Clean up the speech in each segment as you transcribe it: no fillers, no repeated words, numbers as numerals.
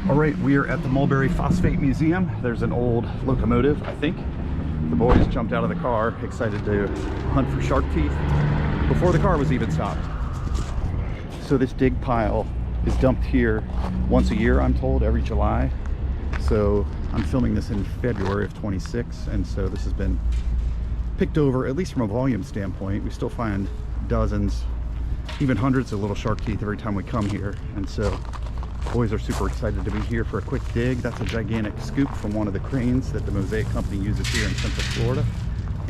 All right, we are at the Mulberry Phosphate Museum. There's an old locomotive, I think. The boys jumped out of the car, excited to hunt for shark teeth before the car was even stopped. So this dig pile is dumped here once a year, I'm told, every July. So I'm filming this in February of 26, and so this has been picked over, at least from a volume standpoint. We still find dozens, even hundreds of little shark teeth every time we come here, and so boys are super excited to be here for a quick dig. That's a gigantic scoop from one of the cranes that the Mosaic Company uses here in Central Florida,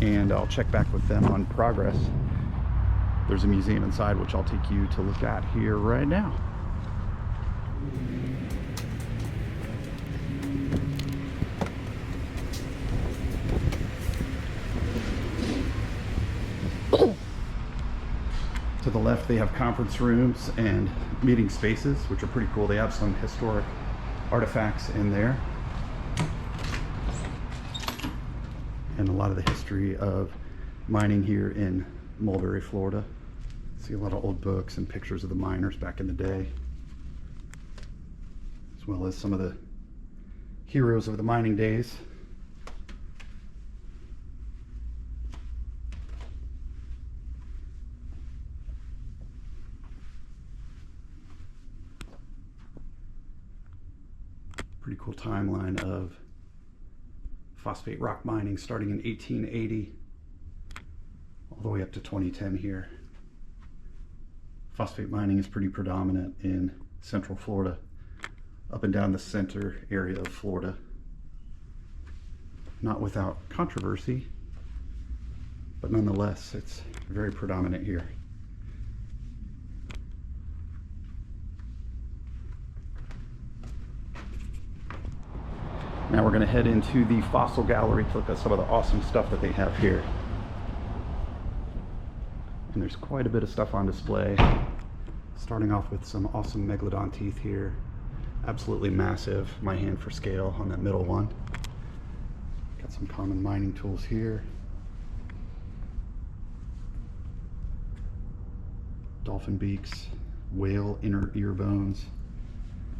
and I'll check back with them on progress. There's a museum inside which I'll take you to look at here right now. To the left, they have conference rooms and meeting spaces, which are pretty cool. They have some historic artifacts in there, and a lot of the history of mining here in Mulberry, Florida. See a lot of old books and pictures of the miners back in the day, as well as some of the heroes of the mining days. Pretty cool timeline of phosphate rock mining starting in 1880 all the way up to 2010 here. Phosphate mining is pretty predominant in Central Florida, up and down the center area of Florida. Not without controversy, but nonetheless, it's very predominant here. Now we're going to head into the fossil gallery to look at some of the awesome stuff that they have here. And there's quite a bit of stuff on display. Starting off with some awesome megalodon teeth here. Absolutely massive. My hand for scale on that middle one. Got some common mining tools here. Dolphin beaks, whale inner ear bones,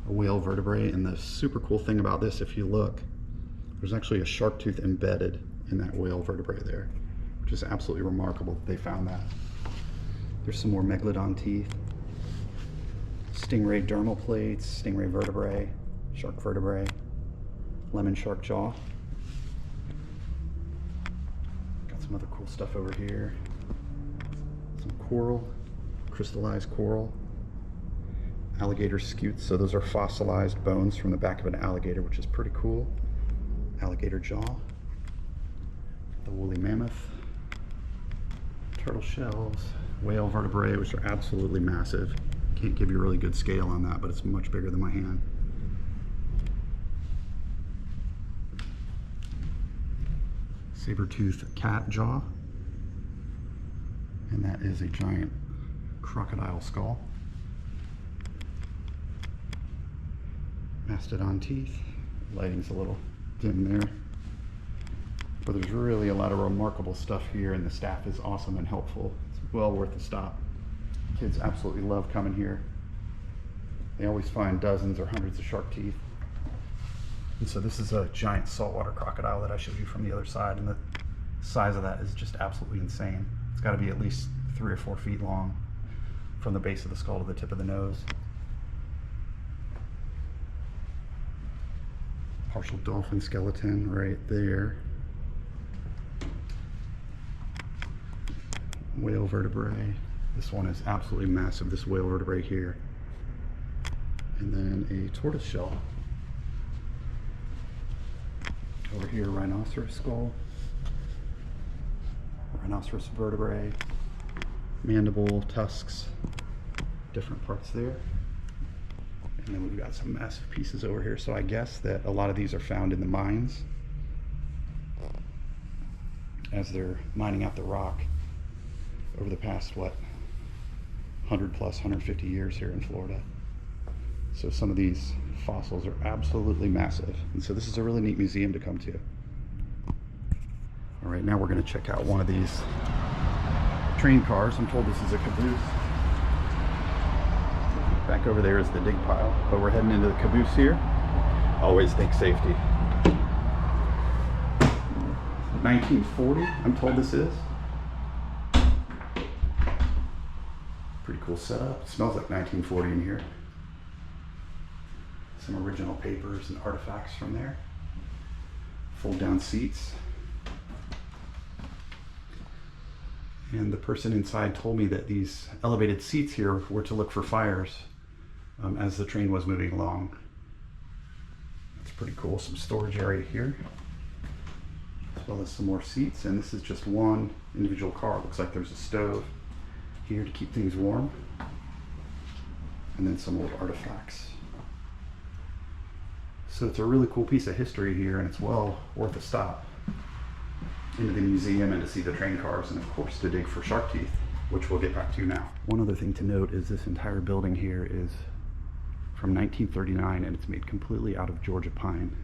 a whale vertebrae, and the super cool thing about this, if you look, there's actually a shark tooth embedded in that whale vertebrae there, which is absolutely remarkable that they found that. There's some more megalodon teeth, stingray dermal plates, stingray vertebrae, shark vertebrae, lemon shark jaw. Got some other cool stuff over here. Some coral, crystallized coral. Alligator scutes, so those are fossilized bones from the back of an alligator, which is pretty cool. Alligator jaw, the woolly mammoth, turtle shells, whale vertebrae, which are absolutely massive. Can't give you a really good scale on that, but it's much bigger than my hand. Saber-toothed cat jaw, and that is a giant crocodile skull. Mastodon teeth. Lighting's a little dim there, but there's really a lot of remarkable stuff here, and the staff is awesome and helpful. It's well worth the stop. Kids absolutely love coming here. They always find dozens or hundreds of shark teeth. And so this is a giant saltwater crocodile that I showed you from the other side, and the size of that is just absolutely insane. It's got to be at least 3 or 4 feet long from the base of the skull to the tip of the nose. Partial dolphin skeleton right there. Whale vertebrae. This one is absolutely massive, this whale vertebrae here. And then a tortoise shell. Over here, rhinoceros skull. Rhinoceros vertebrae. Mandible, tusks. Different parts there. And then we've got some massive pieces over here. So I guess that a lot of these are found in the mines as they're mining out the rock over the past, what, 100 plus, 150 years here in Florida. So some of these fossils are absolutely massive. And so this is a really neat museum to come to. All right, now we're going to check out one of these train cars. I'm told this is a caboose. Back over there is the dig pile, but we're heading into the caboose here. Always think safety. 1940, I'm told this is. Pretty cool setup. It smells like 1940 in here. Some original papers and artifacts from there. Fold down seats. And the person inside told me that these elevated seats here were to look for fires as the train was moving along. That's pretty cool. Some storage area here, as well as some more seats. And this is just one individual car. Looks like there's a stove here to keep things warm. And then some old artifacts. So it's a really cool piece of history here, and it's well worth a stop into the museum and to see the train cars, and of course to dig for shark teeth, which we'll get back to now. One other thing to note is this entire building here is from 1939, and it's made completely out of Georgia pine.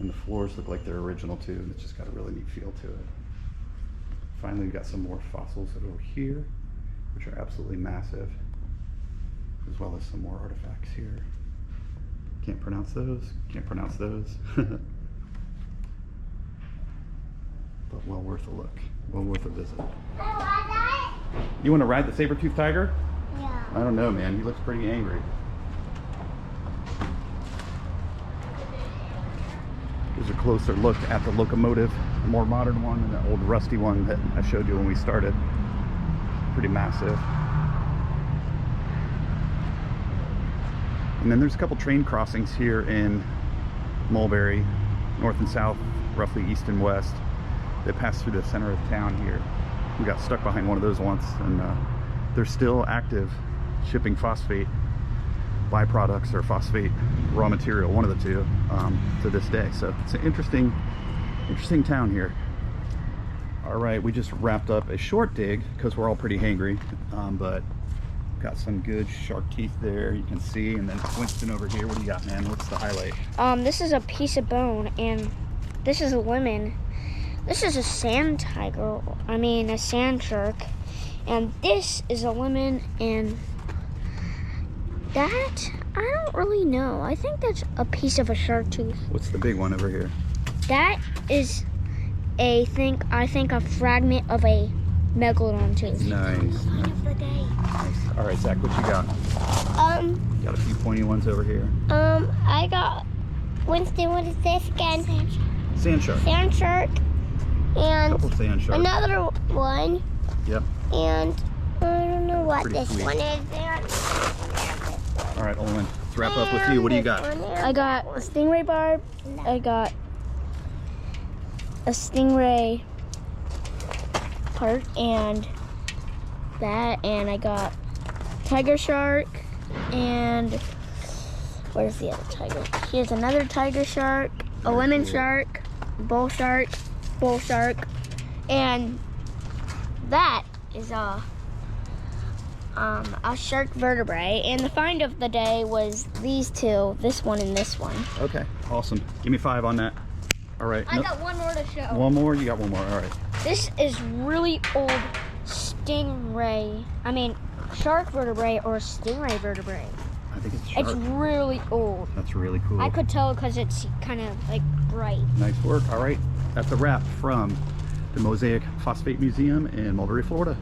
And the floors look like they're original too, and it's just got a really neat feel to it. Finally, we've got some more fossils over here, which are absolutely massive, as well as some more artifacts here. Can't pronounce those, can't pronounce those. But well worth a look, well worth a visit. You want to ride the saber-toothed tiger? Yeah. I don't know, man. He looks pretty angry. Here's a closer look at the locomotive, a more modern one and the old rusty one that I showed you when we started. Pretty massive. And then there's a couple train crossings here in Mulberry, north and south, roughly east and west, that pass through the center of town here. We got stuck behind one of those once, and they're still active, shipping phosphate byproducts or phosphate raw material, one of the two, to this day. So it's an interesting town here. All right, we just wrapped up a short dig because we're all pretty hangry, but got some good shark teeth there, you can see. And then Winston over here, what do you got, man? What's the highlight? This is a piece of bone, and this is a lemon. This is a sand tiger, a sand shark, and this is a lemon, and that, I don't really know. I think that's a piece of a shark tooth. What's the big one over here? That is I think a fragment of a megalodon tooth. Nice. Sign of the day. Nice. All right, Zach, what you got? Got a few pointy ones over here. I got, Winston, what is this again? Sand shark. Sand shark. And Couple sand sharks. another one. Yep. And I don't know what Pretty this sweet. one is. All right, Owen, let's wrap up with you. What do you got? I got a stingray barb. I got a stingray part and that, and I got tiger shark, and where's the other tiger? Here's another tiger shark, a lemon shark, bull shark, and that is a shark vertebrae. And the find of the day was these two, this one and this one. Okay, awesome. Give me 5 on that. All right. I got one more to show. One more? You got one more. All right. This is really old stingray. Shark vertebrae or stingray vertebrae. I think it's shark. It's really old. That's really cool. I could tell because it's kind of like bright. Nice work. All right. That's a wrap from the Mulberry Phosphate Museum in Mulberry, Florida.